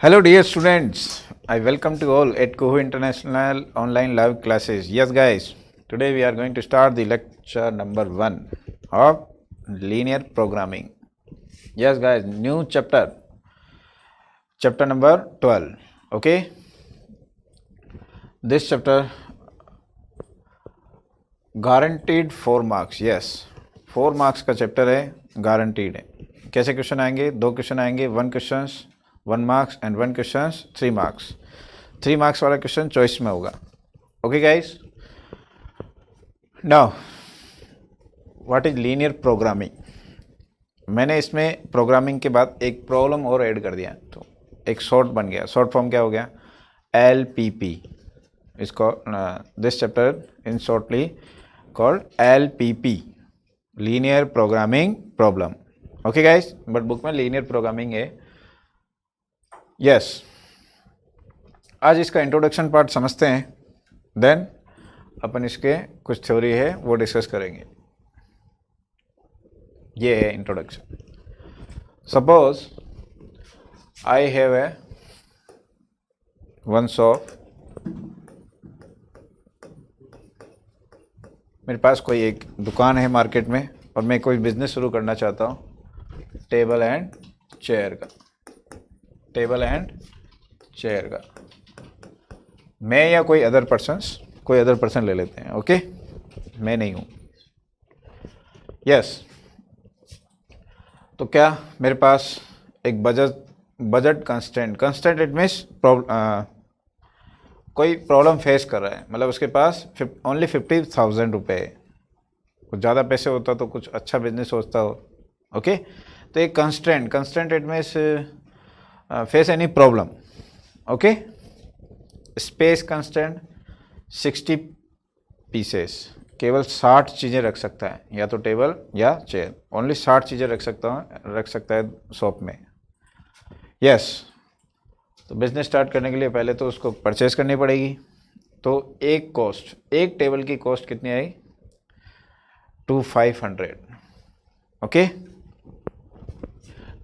Hello, dear students. I welcome to all at Kuhu International Online Live Classes. Yes, guys, today we are going to start the lecture number 1 of linear programming. Yes, guys, new chapter number 12. Okay, this chapter guaranteed 4 marks. Yes, 4 marks का chapter है, guaranteed है. कैसे question आएंगे? 2 question आएंगे, 1 question 1 marks and 1 question 3 marks. 3 marks वाला question choice में होगा. Okay guys, now what is linear programming. मैंने इसमें प्रोग्रामिंग के बाद एक प्रॉब्लम और ऐड कर दिया, तो एक शॉर्ट बन गया. शॉर्ट फॉर्म क्या हो गया? LPP. इसको this chapter in shortly called LPP, linear programming problem. Okay guys, but book में लीनियर प्रोग्रामिंग है. यस, आज इसका इंट्रोडक्शन पार्ट समझते हैं, देन अपन इसके कुछ थ्योरी है वो डिस्कस करेंगे. ये है introduction. Suppose I have a one shop. मेरे पास कोई एक दुकान है मार्केट में और मैं कोई बिजनेस शुरू करना चाहता हूँ टेबल एंड चेयर का. टेबल एंड चेयर का. मैं या कोई अदर पर्सन ले लेते हैं. ओके, मैं नहीं हूँ. यस, तो क्या मेरे पास एक बजट कंस्टेंट इट मीन्स कोई प्रॉब्लम फेस कर रहा है, मतलब उसके पास ओनली 50,000 रुपये. कुछ ज़्यादा पैसे होता तो कुछ अच्छा बिजनेस सोचता हो. ओके, तो एक constant it means face any problem. Okay, space constant 60 pieces, केवल 60 चीज़ें रख सकता है, या तो टेबल या चेयर. ओनली 60 चीज़ें रख सकता है शॉप में. यस, तो बिजनेस स्टार्ट करने के लिए पहले तो उसको परचेस करनी पड़ेगी. तो एक टेबल की कॉस्ट कितनी आई? 2500. ओके,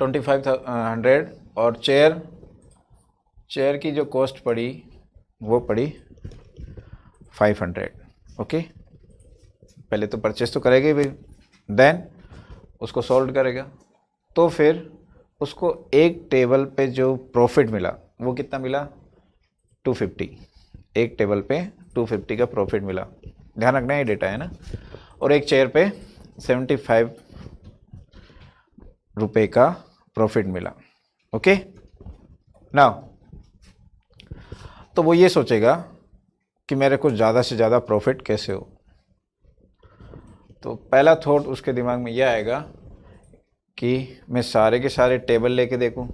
2500. और चेयर की जो कॉस्ट पड़ी वो पड़ी 500. ओके, पहले तो परचेस तो करेगा ही, देन उसको सोल्ड करेगा. तो फिर उसको एक टेबल पे जो प्रॉफिट मिला वो कितना मिला? 250. एक टेबल पे 250 का प्रॉफिट मिला. ध्यान रखना, ये डेटा है ना. और एक चेयर पे 75 रुपये का प्रॉफिट मिला. ओके, नाउ तो वो ये सोचेगा कि मेरे को ज़्यादा से ज़्यादा प्रॉफिट कैसे हो. तो पहला थॉट उसके दिमाग में यह आएगा कि मैं सारे के सारे टेबल लेके देखूं,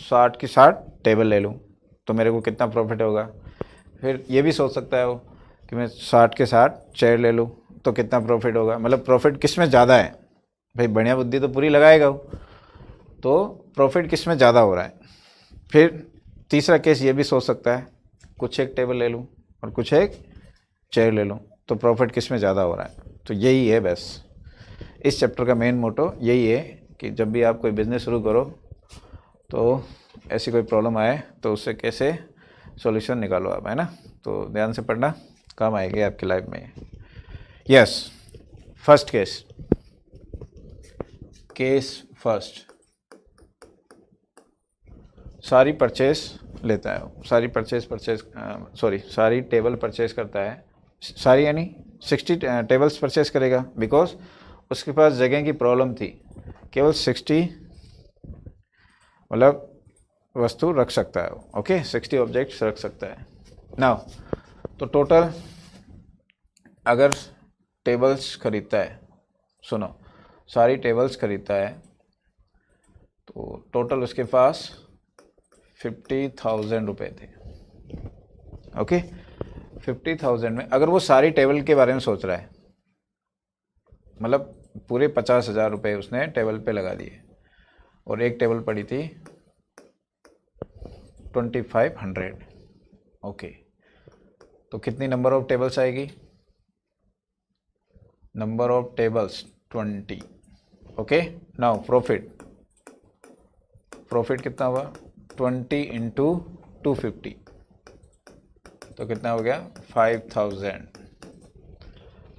60 की 60 टेबल ले लूं तो मेरे को कितना प्रॉफिट होगा. फिर ये भी सोच सकता है वो कि मैं 60 के 60 चेयर ले लूं तो कितना प्रॉफिट होगा. मतलब प्रॉफिट किस में ज़्यादा है भाई, बढ़िया बुद्धि तो पूरी लगाएगा वो. तो प्रॉफिट किस में ज़्यादा हो रहा है. फिर तीसरा केस ये भी सोच सकता है, कुछ एक टेबल ले लूँ और कुछ एक चेयर ले लूँ तो प्रॉफिट किस में ज़्यादा हो रहा है. तो यही है बस इस चैप्टर का मेन मोटो. यही है कि जब भी आप कोई बिज़नेस शुरू करो तो ऐसी कोई प्रॉब्लम आए तो उससे कैसे सॉल्यूशन निकालो आप, है ना. तो ध्यान से पढ़ना, काम आएगी आपकी लाइफ में. Yes, first case first. सारी परचेस लेता है, सारी टेबल परचेस करता है. सारी यानी 60 टेबल्स परचेस करेगा, बिकॉज उसके पास जगह की प्रॉब्लम थी. केवल 60 मतलब वस्तु रख सकता है. ओके, 60 ऑब्जेक्ट्स रख सकता है. नाउ तो टोटल अगर टेबल्स खरीदता है, सुनो, सारी टेबल्स खरीदता है तो टोटल उसके पास 50,000 रुपये थे. ओके, 50,000 में अगर वो सारी टेबल के बारे में सोच रहा है, मतलब पूरे 50,000 रुपये उसने टेबल पे लगा दिए और एक टेबल पड़ी थी 2500. ओके, तो कितनी नंबर ऑफ टेबल्स आएगी? Number of tables 20. Okay, now profit कितना हुआ? 20 इंटू 250, तो कितना हो गया 5000।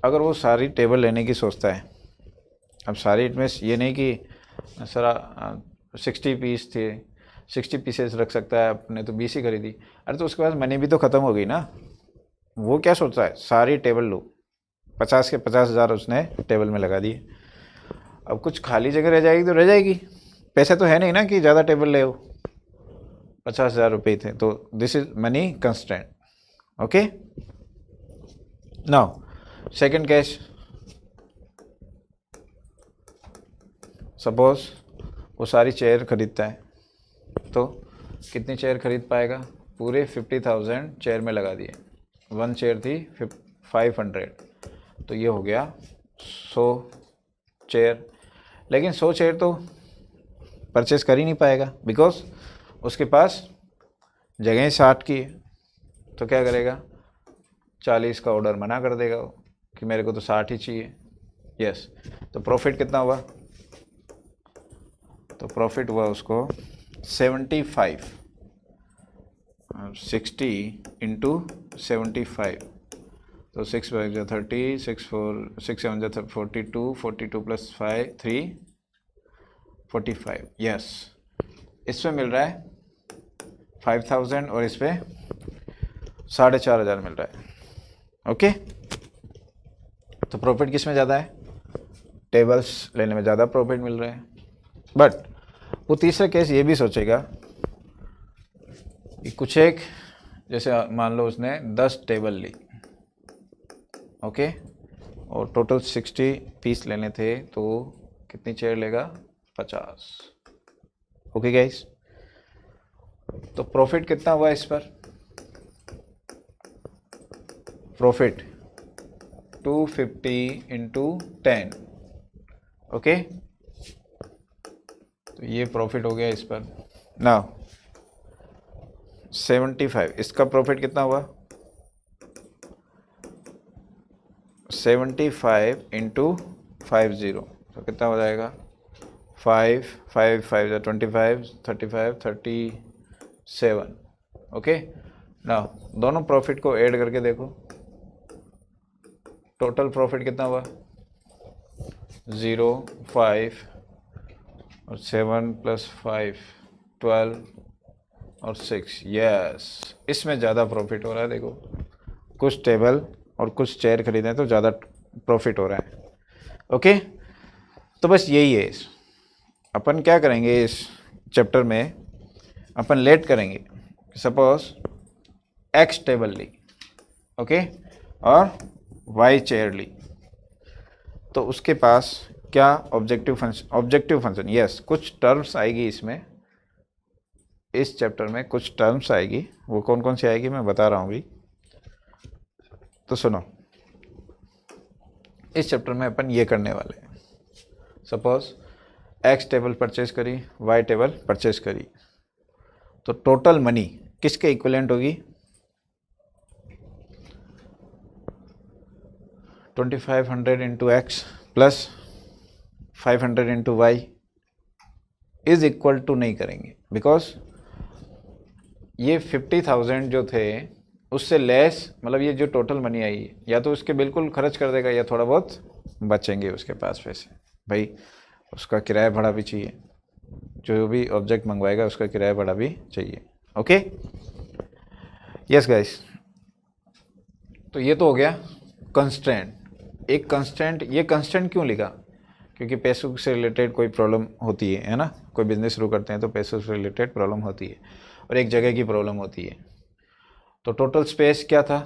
अगर वो सारी टेबल लेने की सोचता है, अब सारी इट मीन्स ये नहीं कि सर 60 पीस थे, 60 पीसेस रख सकता है, आपने तो 20 ही खरीदी, अरे तो उसके पास मनी भी तो ख़त्म हो गई ना। वो क्या सोचता है, सारी टेबल लो, 50 के 50,000 उसने टेबल में लगा दिए। अब कुछ खाली जगह रह जाएगी तो रह जाएगी, पैसे तो है नहीं ना कि ज़्यादा टेबल ले हो, 50,000 रुपये थे, तो this is money constant. Okay, now second case, suppose वो सारी चेयर खरीदता है, तो कितनी चेयर खरीद पाएगा, पूरे 50,000 चेयर में लगा दिए, 1 चेयर थी 500, तो ये हो गया 100 चेयर। लेकिन 100 चेयर तो परचेस कर ही नहीं पाएगा, बिकॉज उसके पास जगह ही 60 की है। तो क्या करेगा, 40 का ऑर्डर मना कर देगा वो कि मेरे को तो 60 ही चाहिए। यस, तो प्रॉफिट कितना हुआ, तो प्रॉफिट हुआ उसको 75, 60 इंटू 75, तो 6 बाई 30, 6 7 42, 42 प्लस 5 3 45। यस, इसमें मिल रहा है 5000 और इस पे 4,500 मिल रहा है। ओके, तो प्रॉफिट किस में ज़्यादा है, टेबल्स लेने में ज़्यादा प्रॉफिट मिल रहा है। बट वो तीसरा केस ये भी सोचेगा कि कुछ एक, जैसे मान लो उसने 10 टेबल ली, ओके, और टोटल 60 पीस लेने थे, तो कितनी चेयर लेगा, 50। ओके गाइस, तो प्रॉफिट कितना हुआ इस पर, प्रॉफिट 250 इंटू 10। ओके, तो ये प्रॉफिट हो गया इस पर। नाउ 75, इसका प्रॉफिट कितना हुआ, 75 इंटू 50, तो कितना हो जाएगा 5 5 5 25 35 37। ओके, नाउ दोनों प्रॉफिट को ऐड करके देखो, टोटल प्रॉफिट कितना हुआ, 0 5 और 7 प्लस 5 12 और 6। यस, इसमें ज़्यादा प्रॉफिट हो रहा है। देखो, कुछ टेबल और कुछ चेयर खरीदे तो ज़्यादा प्रॉफिट हो रहा है। ओके, तो बस यही है। अपन क्या करेंगे इस चैप्टर में, अपन लेट करेंगे, सपोज एक्स टेबल ली, ओके, और वाई चेयर ली, तो उसके पास क्या ऑब्जेक्टिव फंक्शन, यस, कुछ टर्म्स आएगी इसमें, इस चैप्टर में कुछ टर्म्स आएगी, वो कौन कौन सी आएगी मैं बता रहा हूँ अभी। तो सुनो, इस चैप्टर में अपन ये करने वाले हैं, सपोज एक्स टेबल परचेज करी, वाई टेबल परचेज करी, तो टोटल मनी किसके इक्विवेलेंट होगी, 2500 into x plus 500 into y is equal to नहीं करेंगे, बिकॉज ये 50,000 जो थे उससे लेस, मतलब ये जो टोटल मनी आई या तो उसके बिल्कुल खर्च कर देगा या थोड़ा बहुत बचेंगे उसके पास पैसे। भाई उसका किराया भाड़ा भी चाहिए, जो भी ऑब्जेक्ट मंगवाएगा उसका किराया भाड़ा भी चाहिए। ओके, यस गाइस, तो ये तो हो गया कंस्ट्रेंट। एक कंस्ट्रेंट, ये कंस्ट्रेंट क्यों लिखा, क्योंकि पैसों से रिलेटेड कोई प्रॉब्लम होती है ना, कोई बिजनेस शुरू करते हैं तो पैसों से रिलेटेड प्रॉब्लम होती है और एक जगह की प्रॉब्लम होती है। तो टोटल स्पेस क्या था,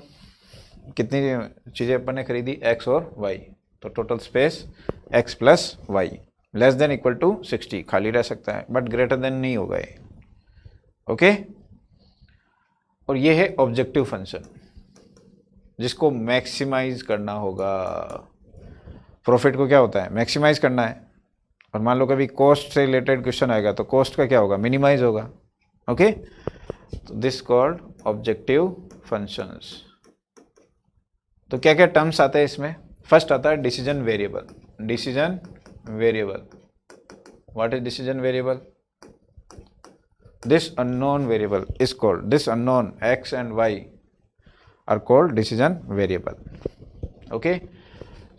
कितनी चीज़ें अपन ने खरीदी, एक्स और वाई, तो total space x plus y less than equal to 60, खाली रह सकता है बट ग्रेटर देन नहीं होगा ये। ओके, और ये है ऑब्जेक्टिव फंक्शन जिसको मैक्सिमाइज करना होगा। प्रॉफिट को क्या होता है, मैक्सिमाइज करना है, और मान लो कभी कॉस्ट से रिलेटेड क्वेश्चन आएगा तो कॉस्ट का क्या होगा, मिनिमाइज होगा। ओके, तो दिस कॉल्ड ऑब्जेक्टिव फंक्शंस। तो क्या क्या टर्म्स आते हैं इसमें, फर्स्ट आता है decision variable. Decision variable, what is decision variable, This unknown variable is called, this unknown x and y are called decision variable. Okay,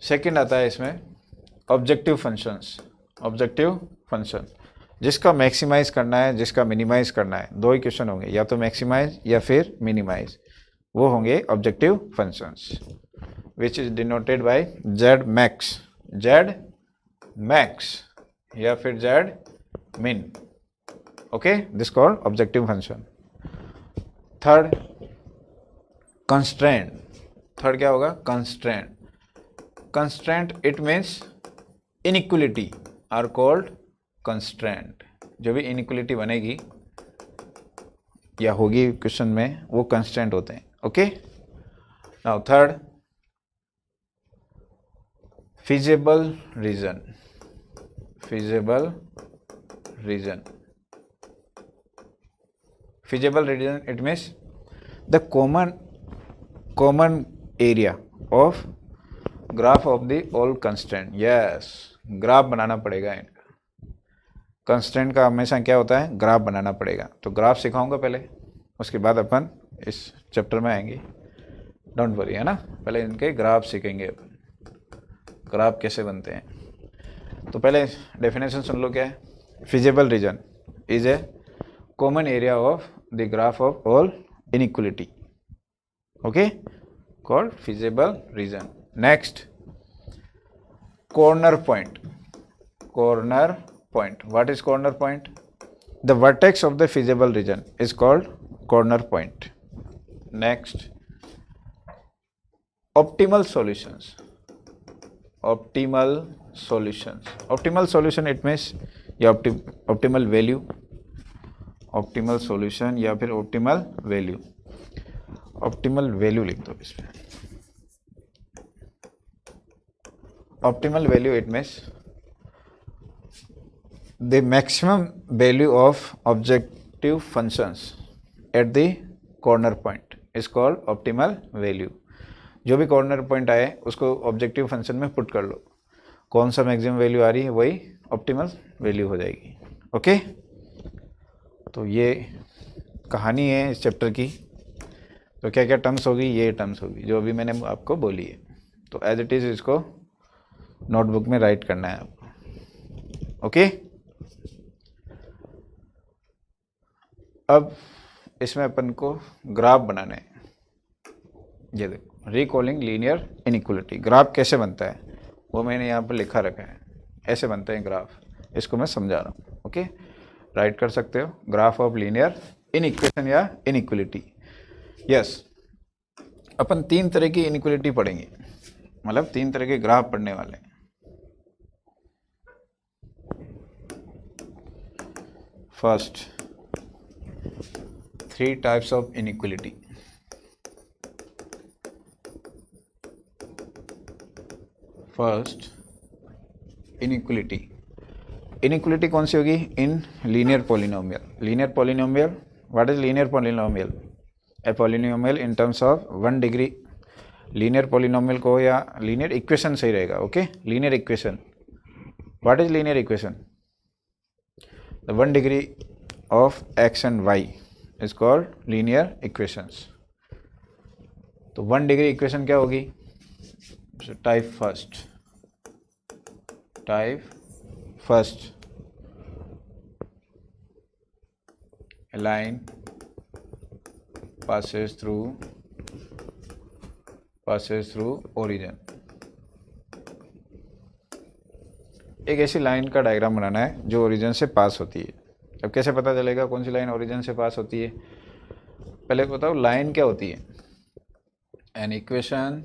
second आता है इसमें ऑब्जेक्टिव फंक्शंस. ऑब्जेक्टिव फंक्शन जिसका मैक्सिमाइज करना है, जिसका मिनिमाइज करना है, दो ही क्वेश्चन होंगे, या तो मैक्सिमाइज या फिर मिनिमाइज, वो होंगे objective functions which is denoted by z max, z max या फिर z min. Okay, this called objective function. Third constraint. Third क्या होगा? Constraint. Constraint it means inequality are called constraint. जो भी इनइक्वलिटी बनेगी या होगी क्वेश्चन में वो कंस्ट्रेंट होते हैं. Okay, now third feasible region. Feasible region. Feasible region, it means the common area of graph of the all constraint. Yes, graph बनाना पड़ेगा इनका. कंस्ट्रेंट का हमेशा क्या होता है? ग्राफ बनाना पड़ेगा. तो ग्राफ सिखाऊंगा पहले, उसके बाद अपन इस चैप्टर में आएंगे. डोंट वरी, है ना. पहले इनके ग्राफ सीखेंगे अपन, ग्राफ कैसे बनते हैं. तो पहले डेफिनेशन सुन लो क्या है. Feasible region is a common area of the graph of all inequality. Okay, called feasible region. Next, corner point. Corner point. What is corner point? The vertex of the feasible region is called corner point. Next, optimal solutions. Optimal solutions. Optimal solution it means या optimal value. Optimal solution या फिर optimal value. Optimal value लिख दो इसमें. Optimal value it means the maximum value of objective functions at the corner point is called optimal value. जो भी corner point आए उसको ऑब्जेक्टिव फंक्शन में पुट कर लो, कौन सा मैक्सिमम वैल्यू आ रही है वही ऑप्टिमल वैल्यू हो जाएगी. ओके, तो ये कहानी है इस चैप्टर की. तो क्या क्या टर्म्स होगी? ये टर्म्स होगी जो अभी मैंने आपको बोली है. तो एज इट इज़ इसको नोटबुक में राइट करना है आपको. ओके, अब इसमें अपन को ग्राफ बनाना है. ये देखो, रिकॉलिंग लीनियर इनइक्वलिटी. ग्राफ कैसे बनता है वो मैंने यहाँ पर लिखा रखा है. ऐसे बनते हैं ग्राफ, इसको मैं समझा रहा हूँ. ओके, राइट कर सकते हो. ग्राफ ऑफ लीनियर इनइक्वेशन या इनइक्वलिटी. यस, अपन तीन तरह की इनइक्वलिटी पढ़ेंगे, मतलब तीन तरह के ग्राफ पढ़ने वाले हैं. First, three types of inequality. First, inequality. Inequality कौन सी होगी? In linear polynomial. Linear polynomial. What is linear polynomial? A polynomial in terms of 1 degree. Linear polynomial को या linear equation सही रहेगा. Okay, linear equation. What is linear equation? The 1 degree of x and y is called linear equations. तो 1 degree equation क्या होगी? So type first. A line passes through origin. एक ऐसी line का डायग्राम बनाना है जो ओरिजिन से पास होती है. अब कैसे पता चलेगा कौन सी लाइन ओरिजिन से पास होती है? पहले बताओ लाइन क्या होती है. An equation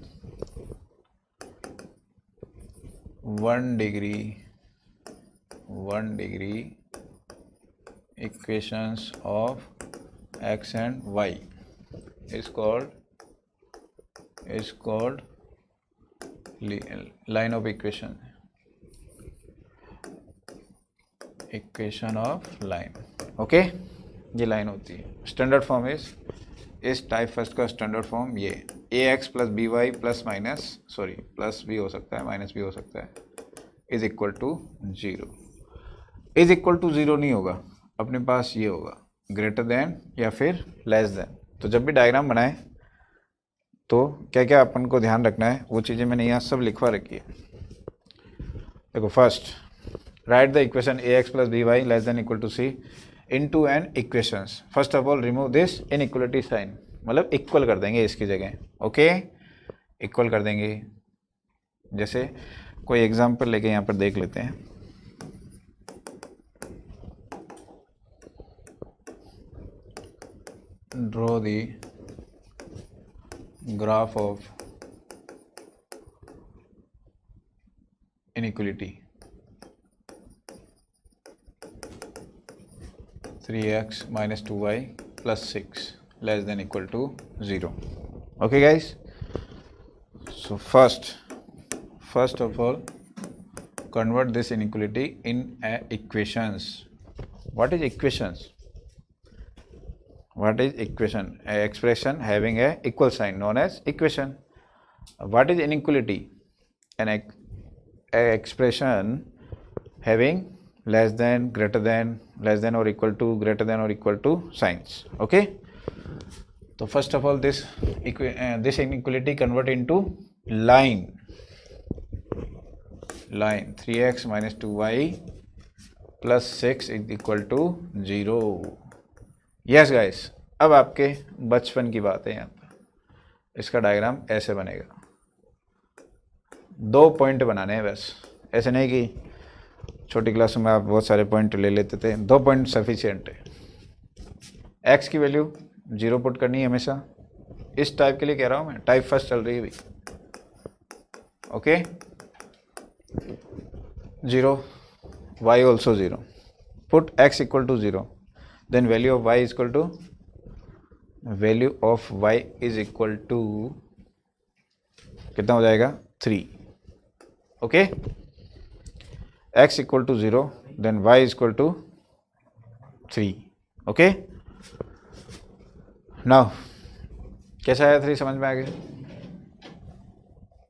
1 degree equations of x and y is called line of equation of line. Okay, ये लाइन होती है. स्टैंडर्ड फॉर्म इस टाइप फर्स्ट का स्टैंडर्ड फॉर्म ये ax plus b y plus भी हो सकता है, माइनस भी हो सकता है, is equal to 0. Is equal to 0 नहीं होगा, अपने पास ये होगा ग्रेटर देन या फिर लेस देन। तो जब भी डायग्राम बनाए तो क्या क्या अपन को ध्यान रखना है, वो चीज़ें मैंने यहाँ सब लिखवा रखी है। देखो, first write the equation a x plus b y less than equal to c into n equations. First of all remove this inequality sign, मतलब इक्वल कर देंगे इसकी जगह। ओके, इक्वल कर देंगे। जैसे कोई एग्जांपल लेके यहाँ पर देख लेते हैं। Draw the graph of inequality 3x minus 2y plus 6 less than equal to 0. Okay guys, so first of all convert this inequality in equations. What is equations? What is equation? A expression having a equal sign known as equation. What is inequality? An expression having less than, greater than, less than or equal to, greater than or equal to signs. Okay, so first of all this inequality convert into line 3x minus 2y plus 6 is equal to 0. Yes guys, अब आपके बचपन की बात है। यहाँ पर इसका diagram ऐसे बनेगा। 2 पॉइंट बनाने हैं बस, ऐसे नहीं कि छोटी क्लास में आप बहुत सारे पॉइंट ले लेते थे। 2 पॉइंट सफिशिएंट है। x की वैल्यू 0 पुट करनी है हमेशा। इस टाइप के लिए कह रहा हूँ मैं, टाइप फर्स्ट चल रही है भाई। Okay, 0, y also 0, put x equal to 0, then value of y is equal to, value of y is equal to कितना हो जाएगा 3। Okay, x equal to 0, then y is equal to 3। Okay, now कैसा आया 3 समझ में आ गया?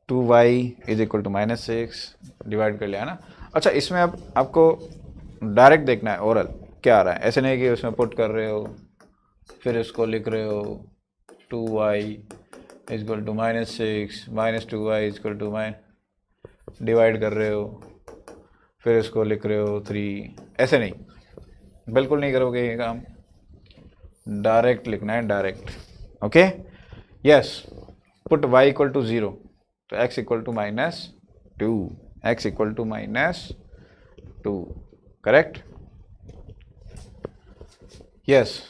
2y is equal to -6 divide कर लिया ना। अच्छा, इसमें अब आपको डायरेक्ट देखना है ओरल क्या आ रहा है, ऐसे नहीं कि उसमें पुट कर रहे हो फिर इसको लिख रहे हो 2y is equal to -6 minus 2y is equal to divide कर रहे हो फिर इसको लिख रहे हो 3। ऐसे नहीं, बिल्कुल नहीं करोगे ये काम। डायरेक्ट लिखना है, direct. Okay, yes, put y equal to 0, तो x equal to -2, x equal to -2, correct? Yes,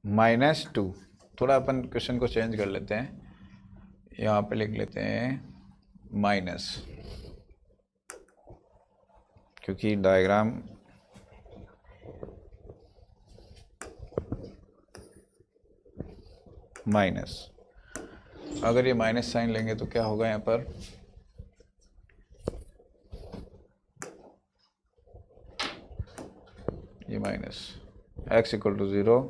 -2। थोड़ा अपन क्वेश्चन को चेंज कर लेते हैं, यहाँ पे लिख लेते हैं माइनस, क्योंकि डायग्राम माइनस, अगर ये माइनस साइन लेंगे तो क्या होगा यहाँ पर? ये minus, x equal to 0,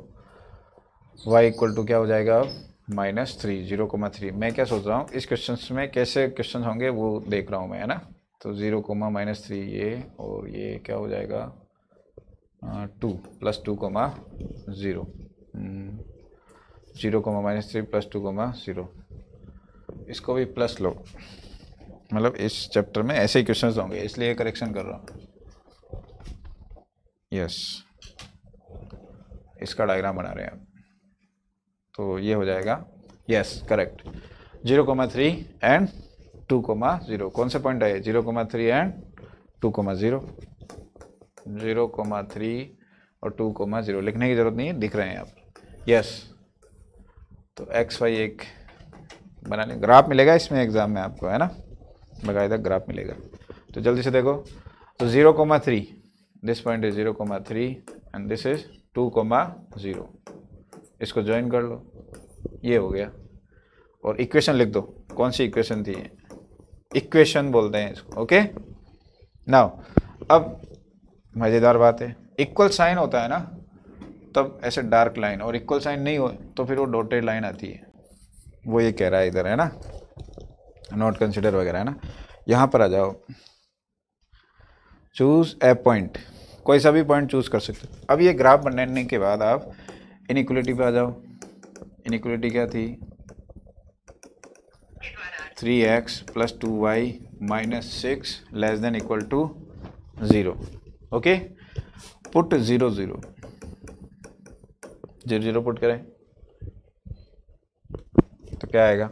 y equal to क्या हो जाएगा अब? -3, 0,3। मैं क्या सोच रहा हूँ इस क्वेश्चन में कैसे क्वेश्चन होंगे वो देख रहा हूँ मैं, है ना। तो 0, -3 ये, और ये क्या हो जाएगा 2 + 2, 0, 0, -3 + 2, 0। इसको भी प्लस लो, मतलब इस चैप्टर में ऐसे ही क्वेश्चंस होंगे, इसलिए करेक्शन कर रहा हूँ। यस, इसका डायग्राम बना रहे हैं आप, तो ये हो जाएगा, यस करेक्ट, 0,3 एंड 2,0। कौन से पॉइंट आए? 0,3 एंड 2,0, 0,3 और 2,0। लिखने की जरूरत नहीं है, दिख रहे हैं आप। यस, तो x y एक बना लें। ग्राफ मिलेगा इसमें एग्जाम में आपको, है ना, बाकायदा ग्राफ मिलेगा। तो जल्दी से देखो, तो 0,3, this point is 0,3 and this is 2,0। इसको ज्वाइन कर लो, ये हो गया। और इक्वेशन लिख दो, कौन सी इक्वेशन थी? इक्वेशन बोलते हैं इसको। ओके, नाउ अब मज़ेदार बात है, इक्वल साइन होता है ना तब ऐसे डार्क लाइन, और इक्वल साइन नहीं हो तो फिर वो डॉटेड लाइन आती है। वो ये कह रहा है इधर, है ना, नॉट कंसिडर वगैरह, है ना। यहाँ पर आ जाओ, चूज ए पॉइंट कोई सा भी पॉइंट चूज कर सकते हो। अब ये ग्राफ बनाने के बाद आप इनइक्वलिटी पे आ जाओ। इनइक्वलिटी क्या थी? 3x + 2y - 6 less than equal to 0। Okay, put 0 0 0 0 put करें तो क्या आएगा?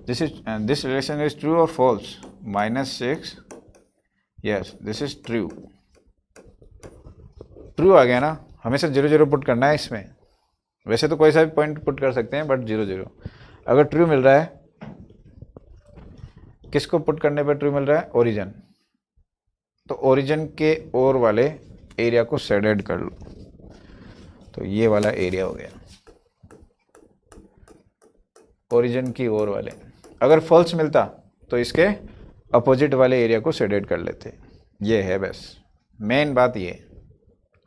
दिस रिलेशन इज ट्रू और false? -6, yes this is true. True आ गया ना, हमेशा 0 0 पुट करना है इसमें। वैसे तो कोई सा भी पॉइंट पुट कर सकते हैं बट 0 0। अगर ट्रू मिल रहा है, किसको पुट करने पर ट्रू मिल रहा है? ओरिजिन। तो ओरिजिन के और वाले एरिया को शेडेड कर लो, तो ये वाला एरिया हो गया ओरिजिन की ओर वाले। अगर फॉल्स मिलता तो इसके अपोजिट वाले एरिया को शेडेड कर लेते। ये है बस मेन बात ये।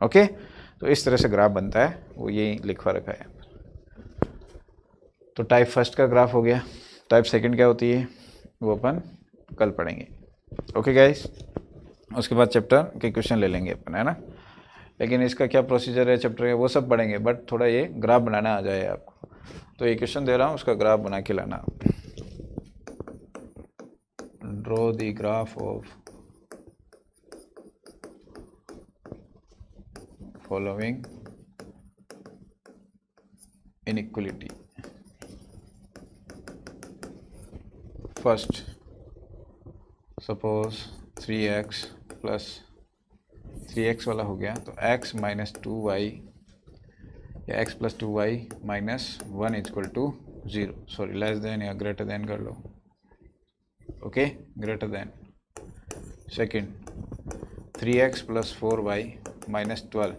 ओके, तो इस तरह से ग्राफ बनता है, वो यही लिखवा रखा है। तो टाइप फर्स्ट का ग्राफ हो गया। टाइप सेकंड क्या होती है वो अपन कल पढ़ेंगे। ओके गाइस, उसके बाद चैप्टर के क्वेश्चन ले लेंगे अपन, है ना। लेकिन इसका क्या प्रोसीजर है चैप्टर का वो सब पढ़ेंगे, बट थोड़ा ये ग्राफ बनाना आ जाए आपको। तो ये क्वेश्चन दे रहा हूँ, उसका ग्राफ बना के लाना। Draw the graph of following inequality. First, suppose 3x plus 3x वाला हो गया तो x - 2y या x + 2y - 1 = 0। Sorry, less than या ग्रेटर देन कर लो। Okay, greater than. Second, 3x + 4y - 12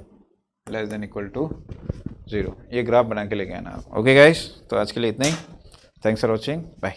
less than equal to 0। ये ग्राफ बना के लेके आना। ओके गाइस, तो आज के लिए इतना ही। Thanks for watching, bye.